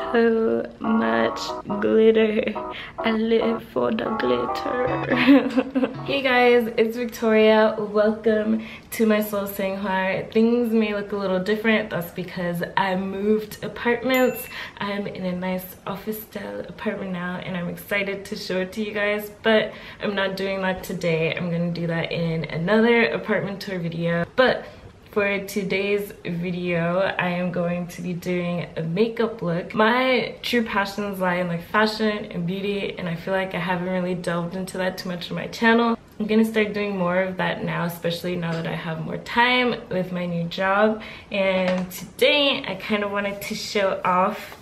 So much glitter. I live for the glitter. Hey guys, it's Victoria. Welcome to my Soul Sanghwar. Things may look a little different. That's because I moved apartments. I'm in a nice office style apartment now and I'm excited to show it to you guys, but I'm not doing that today. I'm gonna do that in another apartment tour video. But for today's video, I am going to be doing a makeup look. My true passions lie in like fashion and beauty, and I feel like I haven't really delved into that too much on my channel. I'm gonna start doing more of that now, especially now that I have more time with my new job. And today, I kind of wanted to show off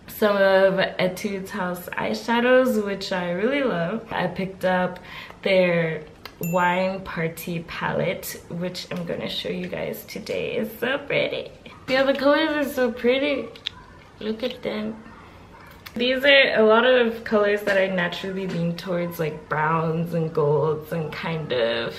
some of ETUDE House eyeshadows, which I really love. I picked up their wine party palette, which I'm gonna show you guys today. It's so pretty. Yeah, the colors are so pretty. Look at them. These are a lot of colors that I naturally lean towards, like browns and golds and kind of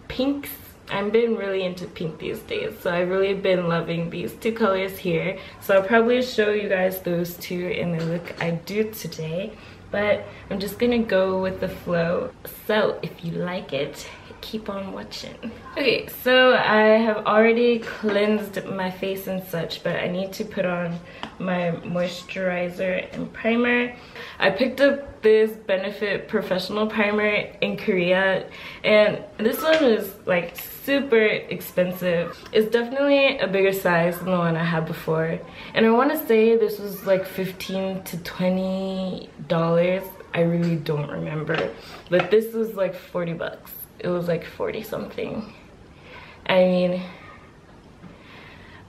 pinks. I've been really into pink these days, so I've really been loving these two colors here. So I'll probably show you guys those two in the look I do today. But I'm just gonna go with the flow. So if you like it, keep on watching. Okay, so I have already cleansed my face and such, but I need to put on my moisturizer and primer. I picked up this Benefit Professional Primer in Korea, and this one is like super expensive. It's definitely a bigger size than the one I had before, and I want to say this was like $15 to $20. I really don't remember, but this was like 40 bucks. It was like 40 something. I mean,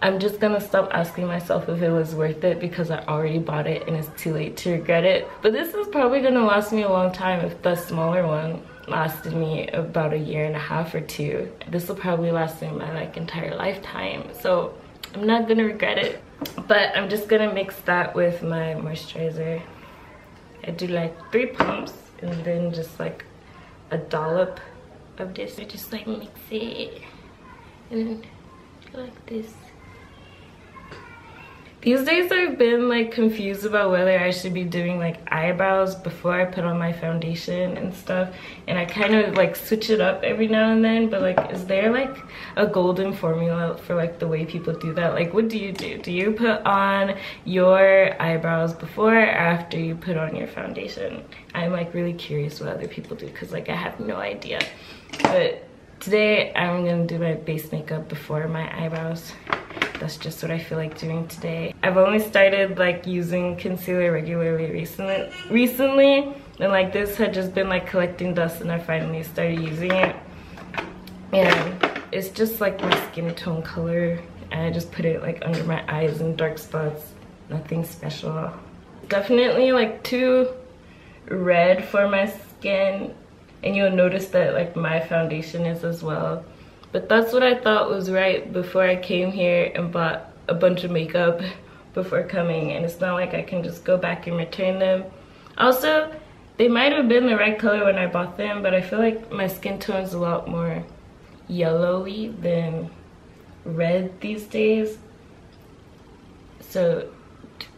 I'm just gonna stop asking myself if it was worth it because I already bought it and it's too late to regret it. But this is probably gonna last me a long time. If the smaller one lasted me about 1.5 years or 2, this will probably last me my like entire lifetime. So I'm not gonna regret it. But I'm just gonna mix that with my moisturizer. I do like 3 pumps and then just like a dollop of this. I just like mix it and then like this. These days I've been like confused about whether I should be doing like eyebrows before I put on my foundation and stuff, and I kind of like switch it up every now and then. But like, is there like a golden formula for like the way people do that? Like, what do you do? Do you put on your eyebrows before or after you put on your foundation? I'm like really curious what other people do because like I have no idea. But today I'm gonna do my base makeup before my eyebrows. That's just what I feel like doing today. I've only started like using concealer regularly recently, and like this had just been like collecting dust, and I finally started using it. And it's just like my skin tone color, and I just put it like under my eyes and dark spots. Nothing special. Definitely like too red for my skin, and you'll notice that like my foundation is as well. But that's what I thought was right before I came here and bought a bunch of makeup before coming, and it's not like I can just go back and return them. Also, they might have been the right color when I bought them, but I feel like my skin tone is a lot more yellowy than red these days. So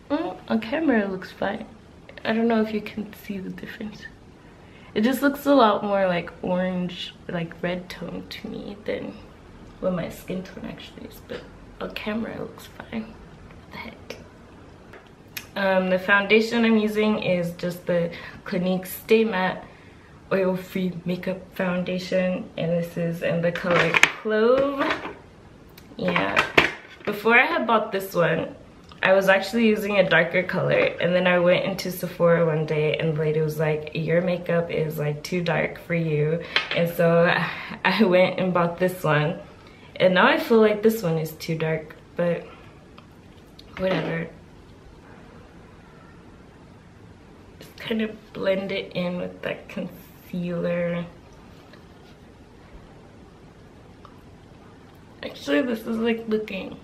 on camera it looks fine. I don't know if you can see the difference. It just looks a lot more like orange, like red tone to me than what my skin tone actually is. But on camera, it looks fine. What the heck? The foundation I'm using is just the Clinique Stay Matte Oil-Free Makeup Foundation. And this is in the color Clove. Yeah. Before I had bought this one, I was actually using a darker color, and then I went into Sephora one day and the lady was like, your makeup is like too dark for you. And so I went and bought this one, and now I feel like this one is too dark, but whatever. Just kind of blend it in with that concealer. Actually, this is like looking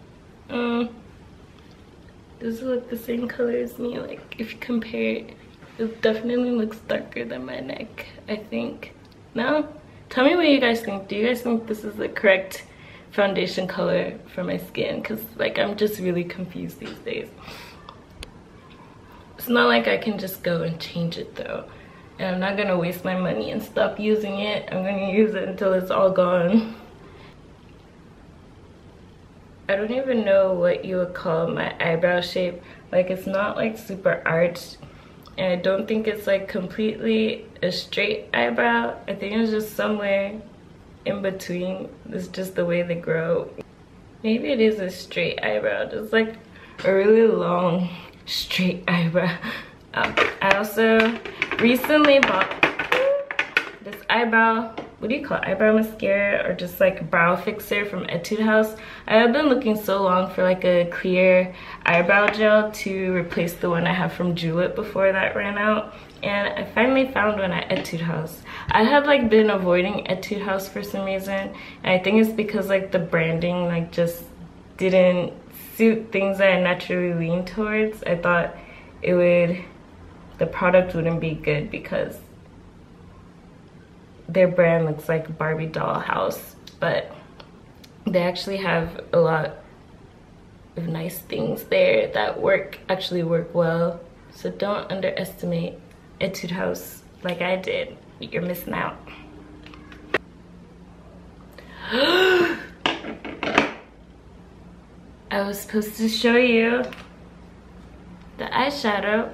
this is like the same color as me. Like if you compare it, it definitely looks darker than my neck, I think. No? Tell me what you guys think. Do you guys think this is the correct foundation color for my skin, because like I'm just really confused these days. It's not like I can just go and change it though, and I'm not gonna waste my money and stop using it. I'm gonna use it until it's all gone. I don't even know what you would call my eyebrow shape. Like, it's not like super arched, and I don't think it's like completely a straight eyebrow. I think it's just somewhere in between. It's just the way they grow. Maybe it is a straight eyebrow, just like a really long straight eyebrow. I also recently bought this eyebrow, what do you call it? Eyebrow mascara, or just like brow fixer from ETUDE HOUSE. I have been looking so long for like a clear eyebrow gel to replace the one I have from JULEP before that ran out, and I finally found one at ETUDE HOUSE. I had like been avoiding ETUDE HOUSE for some reason, and I think it's because like the branding like just didn't suit things that I naturally lean towards. I thought the product wouldn't be good because their brand looks like Barbie doll house, but they actually have a lot of nice things there that actually work well. So don't underestimate ETUDE HOUSE like I did. You're missing out. I was supposed to show you the eyeshadow.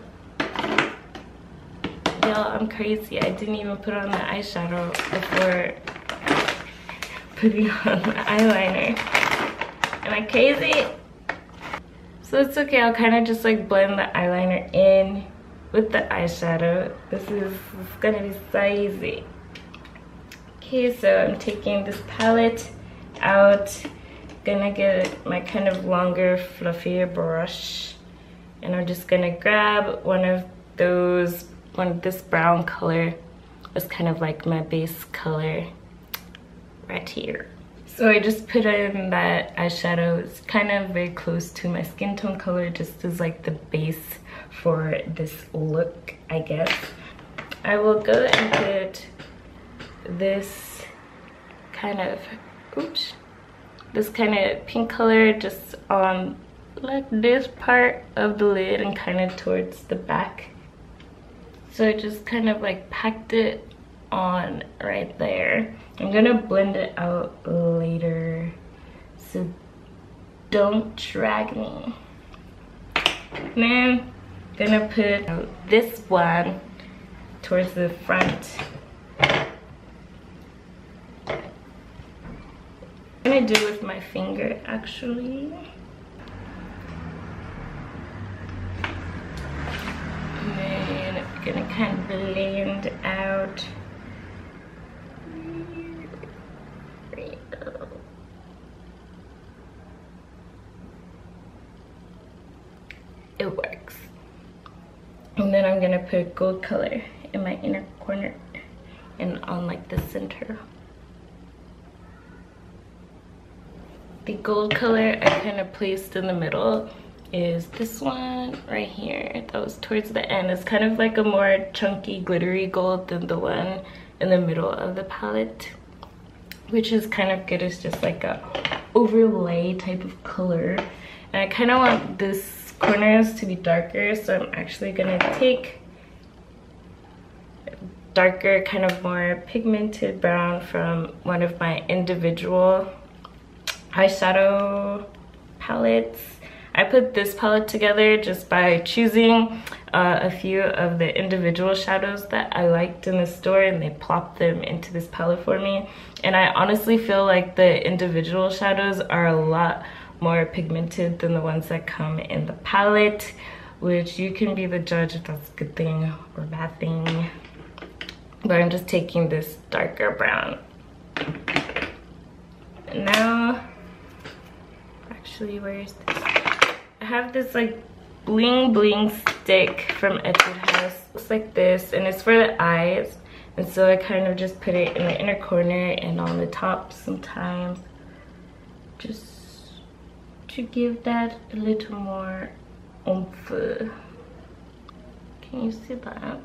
Y'all, I'm crazy. I didn't even put on the eyeshadow before putting on the eyeliner. Am I crazy? So it's okay. I'll kind of just like blend the eyeliner in with the eyeshadow. This is gonna be so easy. Okay, so I'm taking this palette out. Gonna get my kind of longer, fluffier brush, and I'm just gonna grab one of this brown color. It's kind of like my base color right here. So I just put in that eyeshadow. It's kind of very close to my skin tone color, just as like the base for this look, I guess. I will go and put this kind of, this kind of pink color just on like this part of the lid and kind of towards the back. So I just kind of like packed it on right there. I'm gonna blend it out later, so don't drag me. And then I'm gonna put this one towards the front. I'm gonna do it with my finger actually. And then I'm gonna kind of blend out. It works. And then I'm gonna put gold color in my inner corner and on like the center. The gold color I kind of placed in the middle is this one right here. That was towards the end. It's kind of like a more chunky, glittery gold than the one in the middle of the palette, which is kind of good. It's just like a overlay type of color. And I kind of want this corners to be darker, so I'm actually gonna take darker, kind of more pigmented brown from one of my individual eyeshadow palettes. I put this palette together just by choosing a few of the individual shadows that I liked in the store, and they plopped them into this palette for me. And I honestly feel like the individual shadows are a lot more pigmented than the ones that come in the palette, which you can be the judge if that's a good thing or bad thing. But I'm just taking this darker brown. And now, actually, where is this? I have this like bling bling stick from ETUDE HOUSE. Looks like this, and it's for the eyes. And so I kind of just put it in the inner corner and on the top sometimes, just to give that a little more oomph. Can you see that?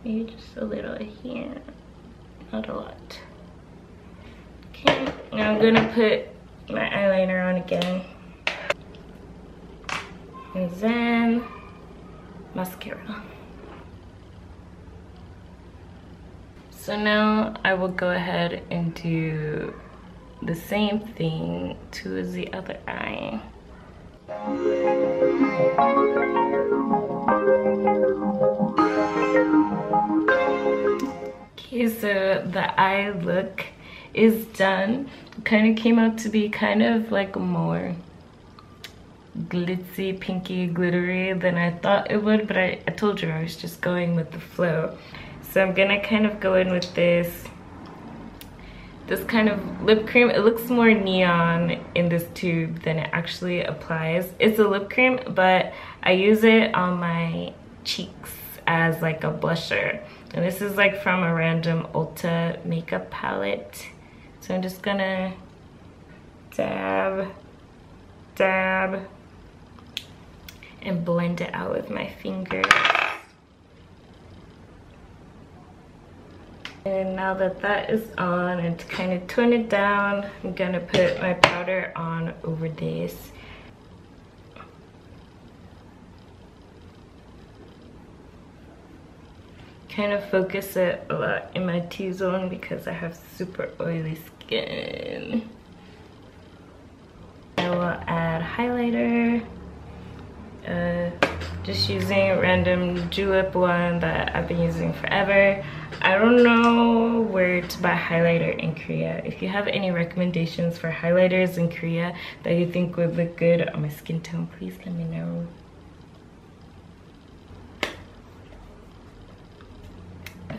Maybe just a little here, not a lot. Okay, now I'm gonna put my eyeliner on again. And then mascara. So now I will go ahead and do the same thing to the other eye. Okay, so the eye look is done. Kind of came out to be kind of like more glitzy, pinky, glittery than I thought it would, but I told you I was just going with the flow. So I'm gonna kind of go in with this kind of lip cream. It looks more neon in this tube than it actually applies. It's a lip cream, but I use it on my cheeks as like a blusher. And this is like from a random Ulta makeup palette. So I'm just gonna dab, dab, and blend it out with my fingers. And now that that is on, and to kind of tone it down, I'm gonna put my powder on over this. Kind of focus it a lot in my T-zone because I have super oily skin. I will add highlighter. Just using a random JULEP one that I've been using forever. I don't know where to buy highlighter in Korea. If you have any recommendations for highlighters in Korea that you think would look good on my skin tone, please let me know.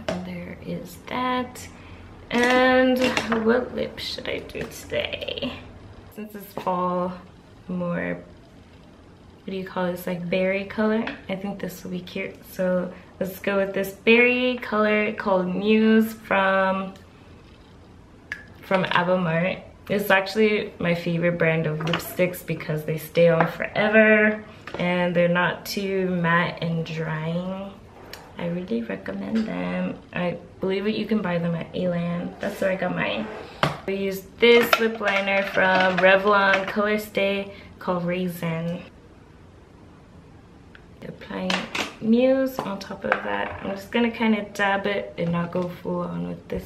And there is that. And what lip should I do today? Since it's fall, more, what do you call this, like berry color, I think this will be cute. So let's go with this berry color called Muse from Abamart. It's actually my favorite brand of lipsticks because they stay on forever and they're not too matte and drying. I really recommend them. I believe you can buy them at Elan. That's where I got mine. We used this lip liner from Revlon Color Stay called Raisin. Applying Muse on top of that. I'm just gonna kind of dab it and not go full on with this.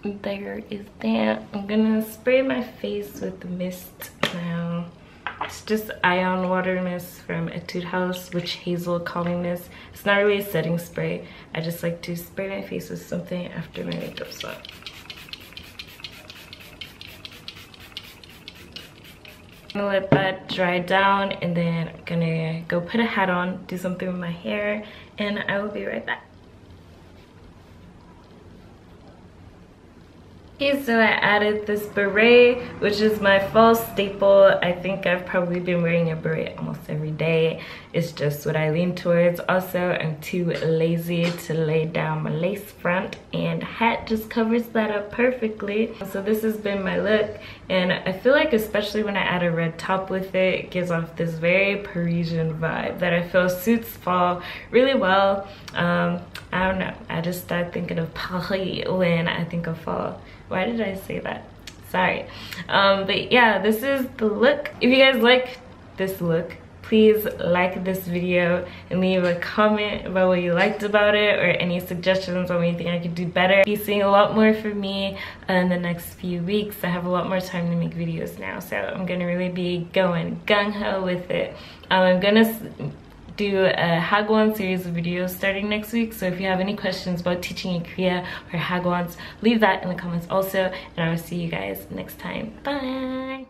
There is that. I'm gonna spray my face with the mist now. It's just ion water mist from ETUDE House, Witch Hazel Calming Mist. It's not really a setting spray. I just like to spray my face with something after my makeup's on. I'm gonna let that dry down and then I'm gonna go put a hat on, do something with my hair, and I will be right back. Okay, so I added this beret, which is my fall staple. I think I've probably been wearing a beret almost every day. It's just what I lean towards. Also, I'm too lazy to lay down my lace front, and hat just covers that up perfectly. So this has been my look, and I feel like especially when I add a red top with it, it gives off this very Parisian vibe that I feel suits fall really well. I don't know, I just start thinking of Paris when I think of fall. Why did I say that? Sorry. But yeah, this is the look. If you guys like this look, please like this video and leave a comment about what you liked about it or any suggestions on anything I could do better. You'll be seeing a lot more from me in the next few weeks. I have a lot more time to make videos now, so I'm gonna really be going gung-ho with it. I'm gonna do a Hagwon series of videos starting next week, so if you have any questions about teaching in Korea or Hagwons, leave that in the comments also, and I will see you guys next time. Bye!